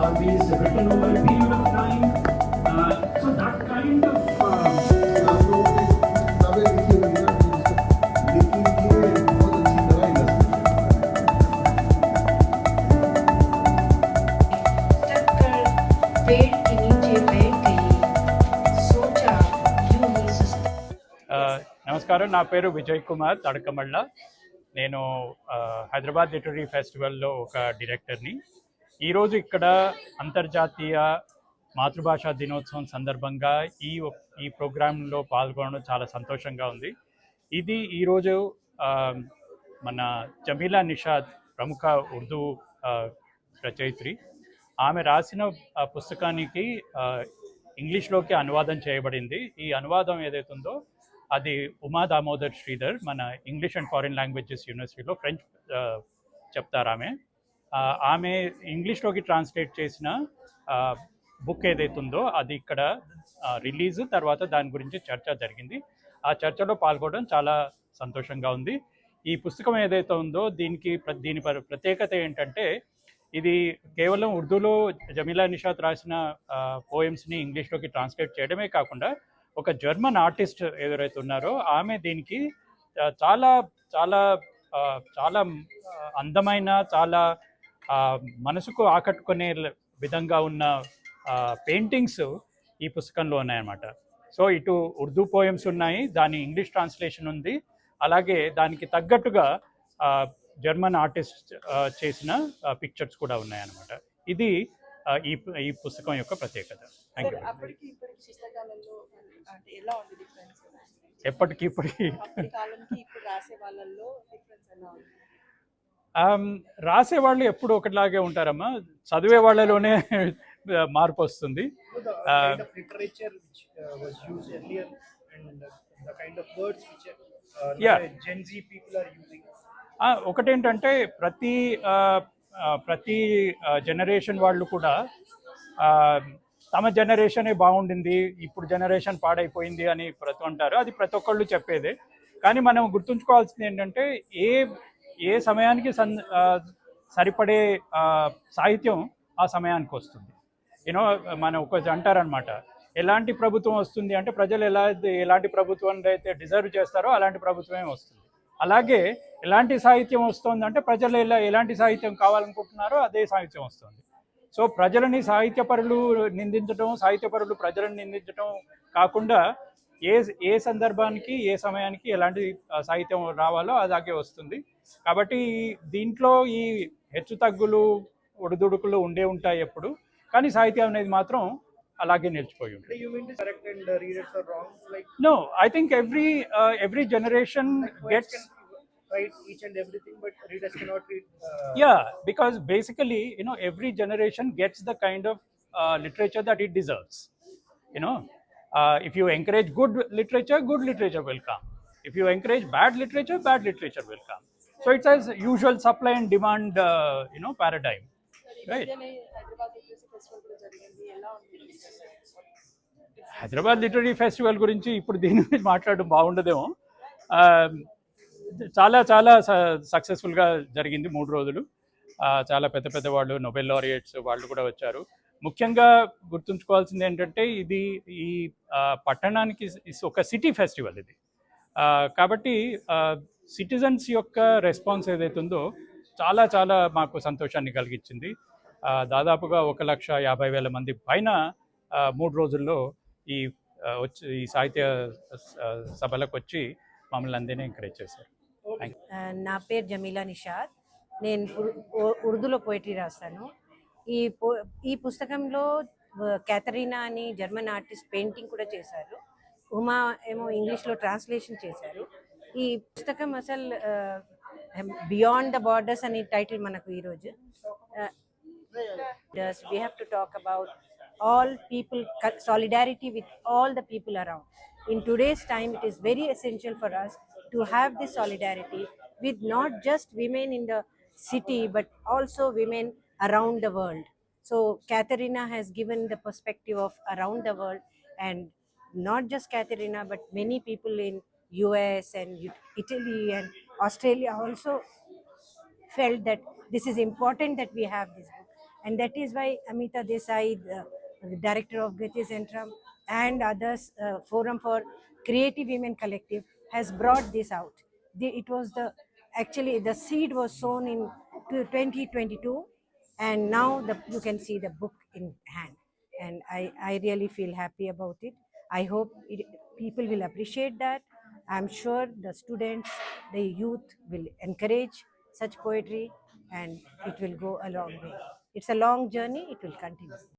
always written over a period of time. So that kind of पेड़ के नीचे बैठ गई सोचा यूं ही सुस्त నమస్కారం, నా పేరు విజయ్ కుమార్ తడకమళ్ళ. నేను హైదరాబాద్ లిటరీ ఫెస్టివల్లో ఒక డైరెక్టర్ని. ఈరోజు ఇక్కడ అంతర్జాతీయ మాతృభాషా దినోత్సవం సందర్భంగా ఈ ప్రోగ్రాంలో పాల్గొనడం చాలా సంతోషంగా ఉంది. ఇది ఈరోజు మన జమీలా నిషాద్, ప్రముఖ ఉర్దూ రచయిత్రి, ఆమె రాసిన పుస్తకానికి ఇంగ్లీష్లోకి అనువాదం చేయబడింది. ఈ అనువాదం ఏదైతుందో అది ఉమా దామోదర్ శ్రీధర్, మన ఇంగ్లీష్ అండ్ ఫారిన్ లాంగ్వేజెస్ యూనివర్సిటీలో ఫ్రెంచ్ చెప్తారు. ఆమె ఇంగ్లీష్లోకి ట్రాన్స్లేట్ చేసిన బుక్ ఏదైతుందో అది ఇక్కడ రిలీజ్ తర్వాత దాని గురించి చర్చ జరిగింది. ఆ చర్చలో పాల్గొనడం చాలా సంతోషంగా ఉంది. ఈ పుస్తకం ఏదైతే ఉందో దీని ప్రత్యేకత ఏంటంటే, ఇది కేవలం ఉర్దూలో జమీలా నిషాద్ రాసిన పోయమ్స్ని ఇంగ్లీష్లోకి ట్రాన్స్లేట్ చేయడమే కాకుండా ఒక జర్మన్ ఆర్టిస్ట్ ఎవరైతే ఉన్నారో ఆమె దీనికి చాలా చాలా చాలా అందమైన, చాలా మనసుకు ఆకట్టుకునే విధంగా ఉన్న పెయింటింగ్స్ ఈ పుస్తకంలో ఉన్నాయన్నమాట. సో ఇటు ఉర్దూ పోయమ్స్ ఉన్నాయి, దాని ఇంగ్లీష్ ట్రాన్స్లేషన్ ఉంది, అలాగే దానికి తగ్గట్టుగా జర్మన్ ఆర్టిస్ట్ చేసిన పిక్చర్స్ కూడా ఉన్నాయన్నమాట. ఇది ఈ పుస్తకం యొక్క ప్రత్యేకత. Thank you. ఎప్పటికి రాసే వాళ్ళు ఎప్పుడు ఒకటిలాగే ఉంటారమ్మా, చదివే వాళ్ళలోనే మార్పు వస్తుంది. ఒకటేంటంటే ప్రతి జనరేషన్ వాళ్ళు కూడా తమ జనరేషనే బాగుండింది, ఇప్పుడు జనరేషన్ పాడైపోయింది అని అంటారు. అది ప్రతి ఒక్కళ్ళు చెప్పేదే. కానీ మనం గుర్తుంచుకోవాల్సింది ఏంటంటే, ఏ సమయానికి సరిపడే సాహిత్యం ఆ సమయానికి వస్తుంది. మనం ఒక అంటారనమాట, ఎలాంటి ప్రభుత్వం వస్తుంది అంటే ప్రజలు ఎలాంటి ప్రభుత్వం అయితే డిజర్వ్ చేస్తారో అలాంటి ప్రభుత్వమే వస్తుంది. అలాగే ఎలాంటి సాహిత్యం వస్తుంది అంటే ప్రజలు ఎలాంటి సాహిత్యం కావాలనుకుంటున్నారో అదే సాహిత్యం వస్తుంది. సో ప్రజలని సాహిత్యపరులు ప్రజలను నిందించడం కాకుండా ఏ సందర్భానికి ఏ సమయానికి ఎలాంటి సాహిత్యం రావాలో అలాగే వస్తుంది. కాబట్టి దీంట్లో ఈ హెచ్చు తగ్గులు, ఒడిదుడుకులు ఉంటాయి ఎప్పుడు, కానీ సాహిత్యం అనేది మాత్రం అలాగే నిలిచిపోయి ఉంటుంది. No, I think every generation gets write each and everything, but readers cannot read. Yeah, because basically, every generation gets the kind of literature that it deserves. If you encourage good literature will come. If you encourage bad literature will come. So it's as usual supply and demand, paradigm, right? Hyderabad literary festival గురించి ఇప్పుడు దీని గురించి మాట్లాడడం బాగుండదేమో. చాలా చాలా సక్సెస్ఫుల్గా జరిగింది. 3 రోజులు చాలా పెద్ద వాళ్ళు, నోబెల్ లారియట్స్ వాళ్ళు కూడా వచ్చారు. ముఖ్యంగా గుర్తుంచుకోవాల్సింది ఏంటంటే, ఈ పట్టణానికి ఒక సిటీ ఫెస్టివల్ ఇది. కాబట్టి సిటిజన్స్ యొక్క రెస్పాన్స్ ఏదైతే ఉందో చాలా చాలా మాకు సంతోషాన్ని కలిగించింది. దాదాపుగా 1,50,000 మంది పైన 3 రోజుల్లో ఈ సాహిత్య సభలకు వచ్చి మమ్మల్ని అందరినీ ఎంకరేజ్ చేశారు. నా పేరు జమీలా నిషాద్. నేను ఉర్దూలో పోయిటరీ రాస్తాను. ఈ పుస్తకంలో క్యాథరీనా అని జర్మన్ ఆర్టిస్ట్ పెయింటింగ్ కూడా చేశారు. ఉమా ఏమో ఇంగ్లీష్లో ట్రాన్స్లేషన్ చేశారు. ఈ పుస్తకం అసలు బియాండ్ ద బార్డర్స్ అనే టైటిల్ మనకు ఈరోజు. We have to talk about all people, solidarity with all the people around. In today's time, it is very essential for us to have this solidarity with not just women in the city, but also women around the world. So Katharina has given the perspective of around the world, and not just Katharina, but many people in US and Italy and Australia also felt that this is important that we have this book. And that is why Amita Desai, the director of Gati Centrum, and others, Forum for Creative Women Collective, has brought this out. It was actually the seed was sown in 2022, and now you can see the book in hand. And I really feel happy about it. I hope people will appreciate that. I'm sure the students, the youth will encourage such poetry, and it will go a long way. It's a long journey, it will continue.